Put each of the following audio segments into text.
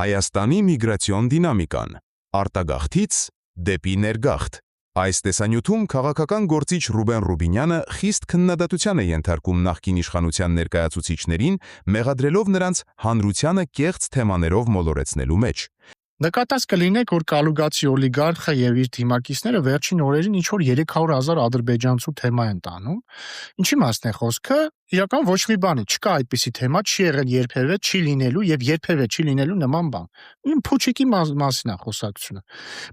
Հայաստանի միգրացիոն դինամիկան, արտագաղթից դեպի ներգաղթ։ Այս տեսանյութում քաղաքական գործիչ Ռուբեն Ռուբինյանը խիստ քննադատության է ենթարկում նախկին իշխանության ներկայացուցիչներին, մեղադրելով նրանց հանրությանը կեղծ թեմաներով մոլորեցնելու մեջ։ Նկատած կլինեք, որ կալուգացի օլիգարխը եւ իր թիմակիցները վերջին օրերին ինչ-որ 300,000 ադրբեջանցու թեմա են տանում։ Ինչի մասն է խոսքը։ Իրական ոչ մի բանի չկա այդպիսի թեմա, չի եղել երբևէ, չի լինելու եւ երբևէ չի լինելու նման բան։ Ին փուչիկի մասին է խոսակցությունը։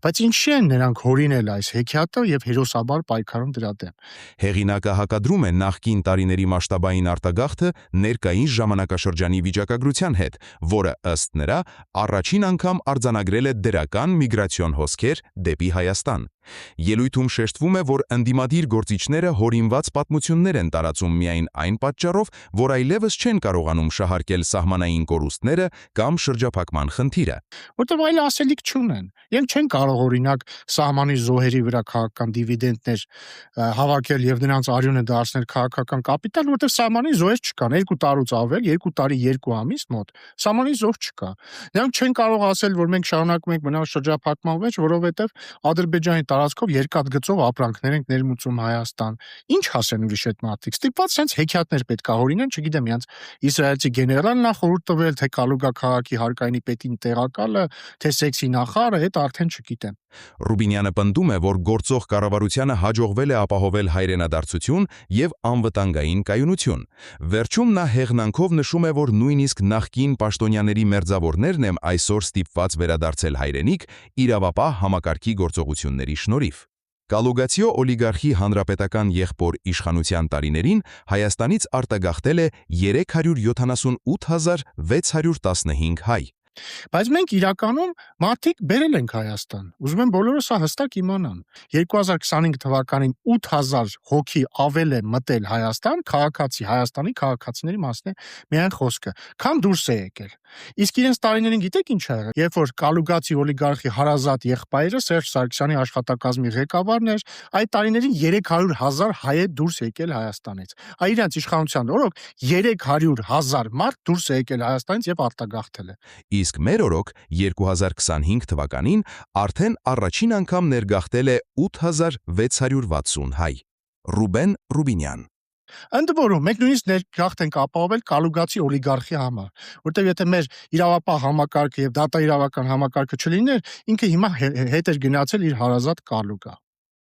Բայց ինչի են նրանք հորինել այս հեքիաթը եւ հերոսաբար պայքարում դրա դեմ։ Հեղինակը հակադրում է նախկին տարիների մասշտաբային արտագաղթը ներկայիս ժամանակաշրջանի վիճակագրության հետ, որը ըստ նրա առաջին անգամ արձանագրել է դրական միգրացիոն հոսքեր դեպի Հայաստան։ Ելույթում շեշտվում է, որ ընդդիմադիր գործիչները հորինված պատմություններ են տարածում միայն այն պատճառով, որ այլևս չեն կարողանում շահարկել սահմանային կորուստները կամ շրջափակման խնդիրը։ Որտեղ այլ ասելիք չունեն։ Իրենք չեն կարող օրինակ սահմանի զոհերի վրա քաղաքական դիվիդենդներ հավաքել եւ նրանց արյունը դարձնել քաղաքական կապիտալ, որտեղ սահմանի զոհեր չկան։ 2 տարուց ավել, 2 տարի 2 ամիս մոտ սահմանի զոհ չկա։ Նրանք չեն կարող ասել, որ մենք շարունակում ենք մնալ շրջափակման մեջ, որովհետեւ Ադրբեջանի տարածքով երկաթգծով ապրանքներ ենք ներմուծում Հայաստան։ Ինչ ասեն ուրիշ այդ մարդիկ։ Ստիպված sense հեքիաթներ պետք է հորինեն, չգիտեմ, իրանց իսրայելցի գեներալն է խորհուրդ տվել, թե Կալուգա քաղաքի հարկայինի պետին տեղակալը, թե սեքսի նախարարը, այդ արդեն չգիտեմ։ Ռուբինյանը պնդում է, որ գործող կառավարությանը հաջողվել է ապահովել հայրենադարձություն եւ անվտանգային կայունություն։ Վերջում նա հեղնանքով նշում է, որ նույնիսկ նախկին պաշտոնյաների մերձավորներն են այսօր ստիպված վերադարձել հայրենիք իրավապահ համակարգի գործողությունների շնորհիվ։ Կալուգացիո օլիգարխի հանրապետական եղբոր իշխանության տարիներին Հայաստանից արտագաղթել է 378,615 հայ։ Բայց մենք իրականում մարդիկ բերել ենք Հայաստան։ Ուզում եմ բոլորը սա հստակ իմանան։ 2025 թվականին 8000 հոգի ավել է մտել Հայաստան, Հայաստանի քաղաքացիների մասն է միայն խոսքը։ Քան դուրս է եկել։ Իսկ իրենց տարիներին գիտեք ինչ ա եղել։ Երբ որ Կալուգացի օլիգարխի հարազատ եղբայրը Սերժ Սարգսյանի աշխատակազմի ղեկավարն էր, այդ տարիներին 300,000 հայ է դուրս եկել Հայաստանից։ Այ իրենց իշխանության օրոք 300,000 մարդ դուրս է եկել Հայաստանից եւ արտագաղթել է։ Իսկ մեր օրոք 2025 թվականին արդեն առաջին անգամ ներգաղթել է 8660 հայ։ Ռուբեն Ռուբինյան։ Ընդ որում, մենք նույնիսկ ներգաղթ ենք ապահովել Կալուգացի օլիգարխի համար, որտեղ եթե մեր իրավապահ համակարգը եւ դատաիրավական համակարգը չլիներ, ինքը հիմա հետ էր գնացել իր հարազատ Կալուգա։